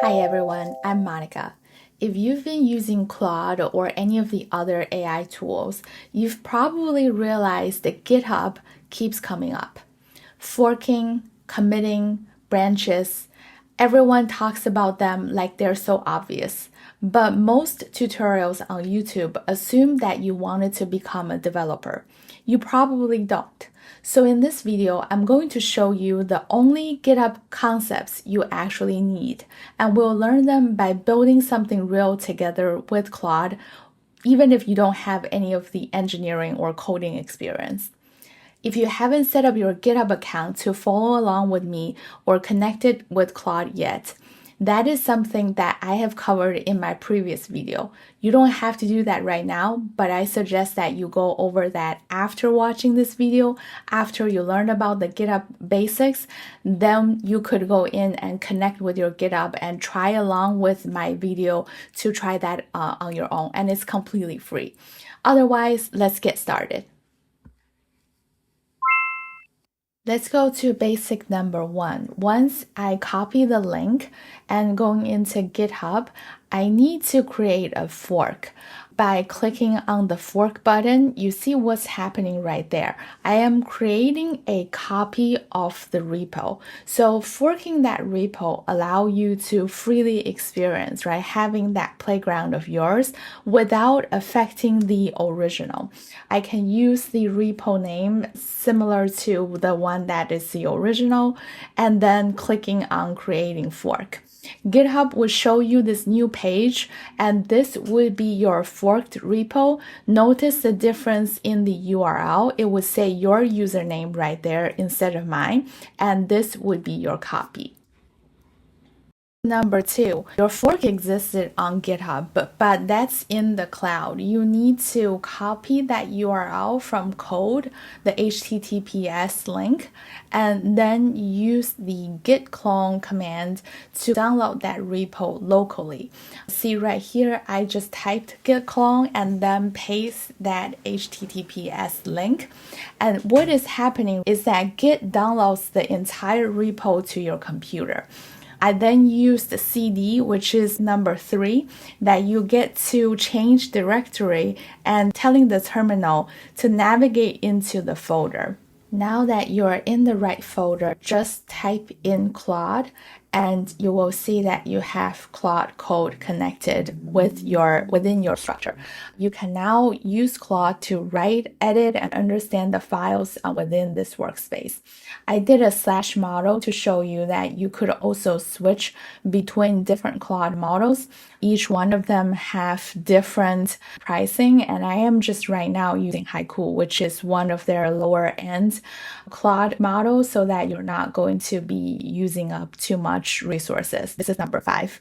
Hi everyone, I'm Monica. If you've been using Claude or any of the other AI tools, you've probably realized that GitHub keeps coming up. Forking, committing, branches, everyone talks about them like they're so obvious. But most tutorials on YouTube assume that you wanted to become a developer. You probably don't. So in this video, I'm going to show you the only GitHub concepts you actually need, and we'll learn them by building something real together with Claude, even if you don't have any of the engineering or coding experience. If you haven't set up your GitHub account to follow along with me or connected with Claude yet, that is something that I have covered in my previous video. You don't have to do that right now, but I suggest that you go over that after watching this video, after you learn about the GitHub basics, then you could go in and connect with your GitHub and try along with my video to try that on your own, and it's completely free. Otherwise, let's get started. Let's go to basic number 1. Once I copy the link and going into GitHub, I need to create a fork. By clicking on the fork button, you see what's happening right there. I am creating a copy of the repo. So forking that repo allow you to freely experience, right? Having that playground of yours without affecting the original. I can use the repo name similar to the one that is the original and then clicking on creating fork. GitHub will show you this new page, and this would be your forked repo. Notice the difference in the URL. It would say your username right there instead of mine, and this would be your copy. Number 2, your fork existed on GitHub, but that's in the cloud. You need to copy that URL from code, the HTTPS link, and then use the git clone command to download that repo locally. See right here, I just typed git clone and then paste that HTTPS link. And what is happening is that Git downloads the entire repo to your computer. I then use the CD, which is number 3, that you get to change directory and telling the terminal to navigate into the folder. Now that you're in the right folder, just type in Claude and you will see that you have Claude code connected within your structure. You can now use Claude to write, edit, and understand the files within this workspace. I did a slash model to show you that you could also switch between different Claude models. Each one of them have different pricing, and I am just right now using Haiku, which is one of their lower end Claude models, so that you're not going to be using up too much resources. This is number 5.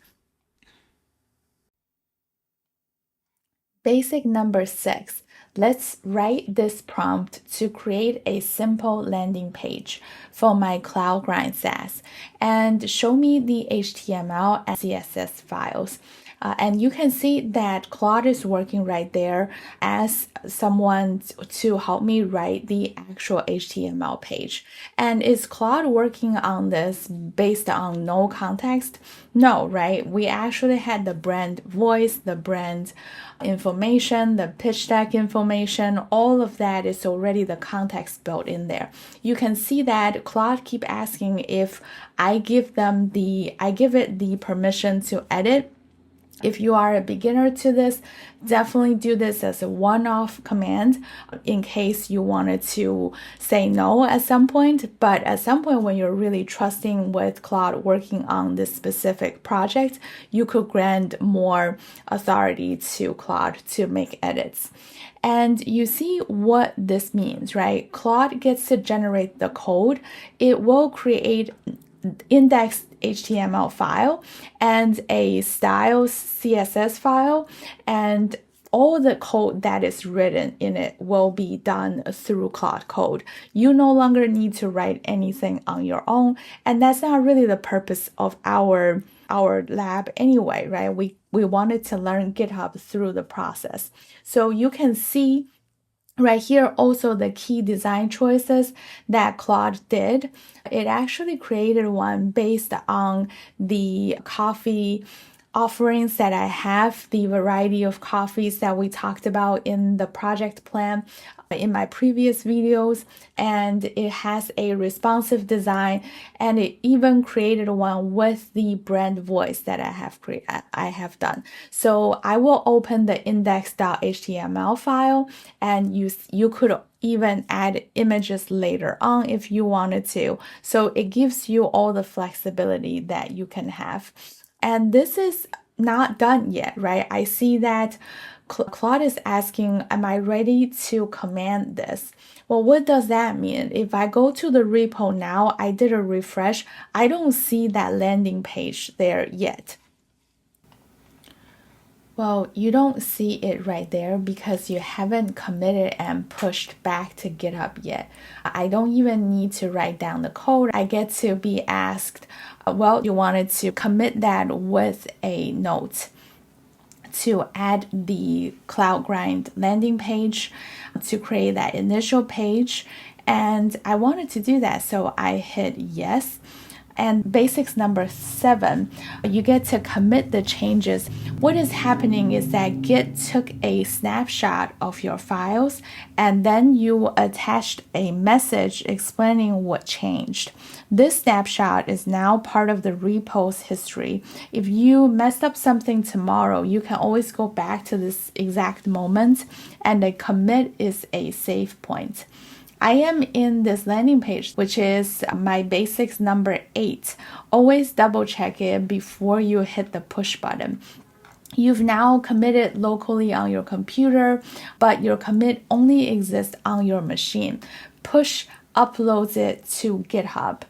Basic number 6. Let's write this prompt to create a simple landing page for my Cloud Grind SaaS and show me the HTML and CSS files. And you can see that Claude is working right there as someone to help me write the actual HTML page. And is Claude working on this based on no context? No, right? We actually had the brand voice, the brand information, the pitch deck information, all of that is already the context built in there. You can see that Claude keep asking if I give it the permission to edit. If you are a beginner to this, definitely do this as a one-off command in case you wanted to say no at some point. But at some point when you're really trusting with Claude working on this specific project, you could grant more authority to Claude to make edits. And you see what this means, right? Claude gets to generate the code. It will create indexed HTML file and a styles CSS file, and all the code that is written in it will be done through Claude Code. You no longer need to write anything on your own, and that's not really the purpose of our lab anyway, right? We wanted to learn GitHub through the process. So you can see Right here, also the key design choices that Claude did. It actually created one based on the coffee offerings that I have, the variety of coffees that we talked about in the project plan in my previous videos, and it has a responsive design, and it even created one with the brand voice that I have done. So I will open the index.html file, and you could even add images later on if you wanted to. So it gives you all the flexibility that you can have. And this is not done yet, right? I see that Claude is asking, am I ready to command this? Well, what does that mean? If I go to the repo now, I did a refresh, I don't see that landing page there yet. Well, you don't see it right there because you haven't committed and pushed back to GitHub yet. I don't even need to write down the code. I get to be asked, well, you wanted to commit that with a note to add the Cloud Grind landing page, to create that initial page. And I wanted to do that, so I hit yes. And basics number 7, you get to commit the changes. What is happening is that Git took a snapshot of your files and then you attached a message explaining what changed. This snapshot is now part of the repo's history. If you messed up something tomorrow, you can always go back to this exact moment, and a commit is a save point. I am in this landing page, which is my basics number 8. Always double check it before you hit the push button. You've now committed locally on your computer, but your commit only exists on your machine. Push uploads it to GitHub.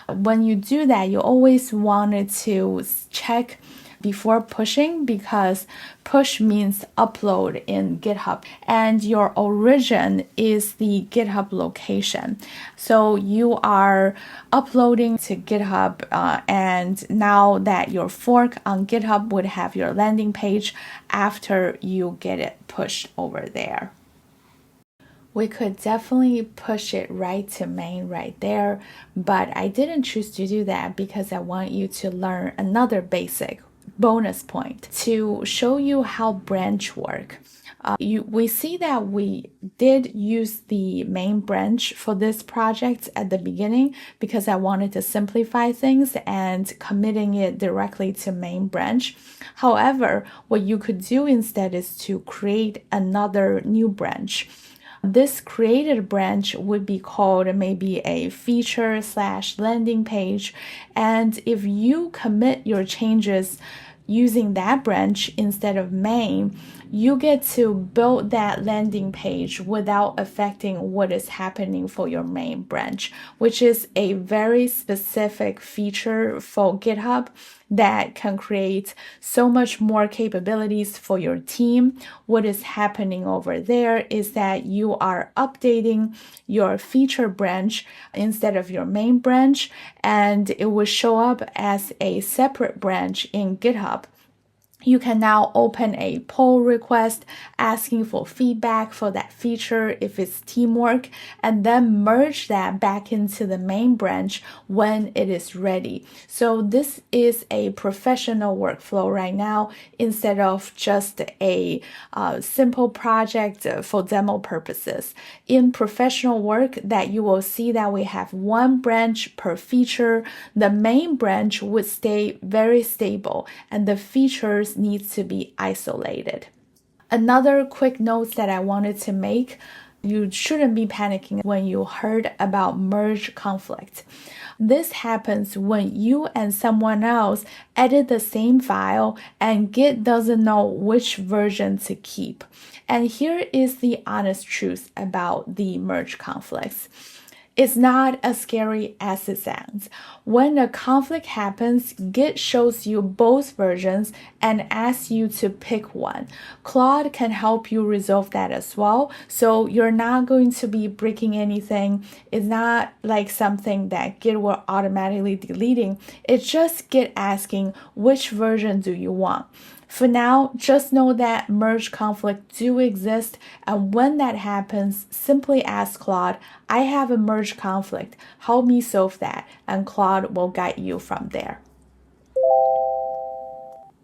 When you do that, you always wanted to check before pushing, because push means upload in GitHub and your origin is the GitHub location. So you are uploading to GitHub, and now that your fork on GitHub would have your landing page after you get it pushed over there. We could definitely push it right to main right there, but I didn't choose to do that because I want you to learn another basic bonus point to show you how branch work. We see that we did use the main branch for this project at the beginning because I wanted to simplify things and committing it directly to main branch. However, what you could do instead is to create another new branch. This created branch would be called maybe a feature / landing page. And if you commit your changes using that branch instead of main, you get to build that landing page without affecting what is happening for your main branch, which is a very specific feature for GitHub that can create so much more capabilities for your team. What is happening over there is that you are updating your feature branch instead of your main branch, and it will show up as a separate branch in GitHub. You can now open a pull request asking for feedback for that feature if it's teamwork, and then merge that back into the main branch when it is ready. So this is a professional workflow right now instead of just a simple project for demo purposes. In professional work, that you will see that we have one branch per feature. The main branch would stay very stable and the features needs to be isolated. Another quick note that I wanted to make: you shouldn't be panicking when you heard about merge conflict. This happens when you and someone else edit the same file and Git doesn't know which version to keep. And here is the honest truth about the merge conflicts. It's not as scary as it sounds. When a conflict happens, Git shows you both versions and asks you to pick one. Claude can help you resolve that as well, so you're not going to be breaking anything. It's not like something that Git will automatically deleting. It's just Git asking which version do you want. For now, just know that merge conflicts do exist, and when that happens, simply ask Claude, I have a merge conflict, help me solve that, and Claude will guide you from there.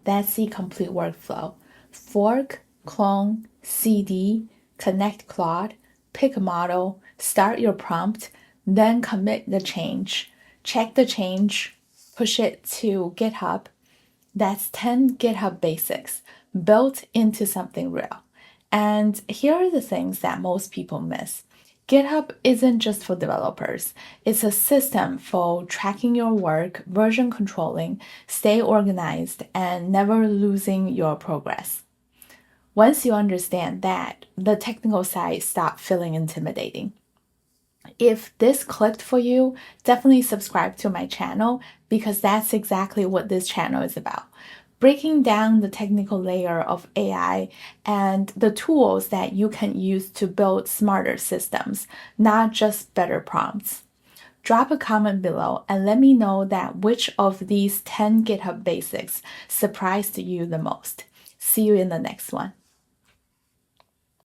That's the complete workflow. Fork, clone, CD, connect Claude, pick a model, start your prompt, then commit the change. Check the change, push it to GitHub. That's 10 GitHub basics built into something real. And here are the things that most people miss. GitHub isn't just for developers. It's a system for tracking your work, version controlling, stay organized, and never losing your progress. Once you understand that, the technical side stops feeling intimidating. If this clicked for you, definitely subscribe to my channel because that's exactly what this channel is about. Breaking down the technical layer of AI and the tools that you can use to build smarter systems, not just better prompts. Drop a comment below and let me know that which of these 10 GitHub basics surprised you the most. See you in the next one.